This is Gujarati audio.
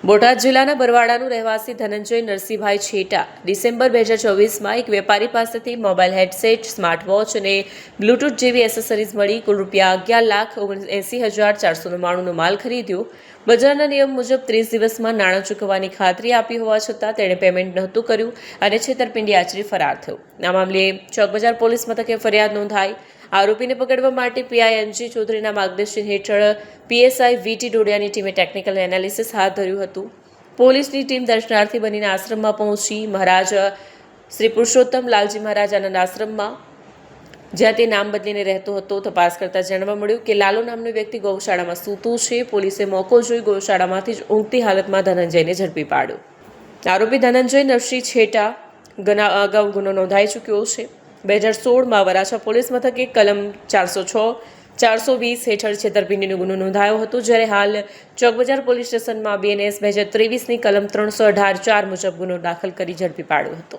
બોટાદ જિલ્લાના બરવાડાનું રહેવાસી ધનંજય નરસિંહભાઈ છેટા ડિસેમ્બર 2024માં એક વેપારી પાસેથી મોબાઈલ હેડસેટ, સ્માર્ટ વોચ અને બ્લૂટૂથ જેવી એસેસરીઝ મળી કુલ ₹1,80,499નો માલ ખરીદ્યો. બજારના નિયમ મુજબ 30 દિવસમાં નાણાં ચૂકવવાની ખાતરી આપી હોવા છતાં તેણે પેમેન્ટ નહોતું કર્યું અને છેતરપિંડી આચરી ફરાર થયો. આ મામલે ચોકબજાર પોલીસ મથકે ફરિયાદ નોંધાઈ. આરોપીને પકડવા માટે પીઆઈ એનજી ચૌધરીના માર્ગદર્શન હેઠળ પીએસઆઈ વીટી ડોડિયાની ટીમે ટેકનિકલ એનાલિસિસ હાથ ધર્યું હતું. પોલીસની ટીમ દર્શનાર્થી બનીને આશ્રમમાં પહોંચી. મહારાજ શ્રી પુરુષોત્તમ લાલજી મહારાજ આનંદ આશ્રમમાં જ્યાં તે નામ બદલીને રહેતો હતો તપાસ કરતા જાણવા મળ્યું કે લાલો નામનો વ્યક્તિ ગૌશાળામાં સૂતો છે. પોલીસે મોકો જોઈ ગૌશાળામાંથી જ ઊંઘતી હાલતમાં ધનંજયને ઝડપી પાડ્યો. આરોપી ધનંજય નરસિંહ છેટા અગાઉ ગુનો નોંધાઈ ચૂક્યો છે. 2016માં વરાછા પોલીસ મથકે કલમ 406-420 હેઠળ છેતરપિંડીનો ગુનો નોંધાયો હતો, જ્યારે હાલ ચોકબજાર પોલીસ સ્ટેશનમાં BNS 2023ની કલમ 318(4) મુજબ ગુનો દાખલ કરી ઝડપી પાડ્યો હતો.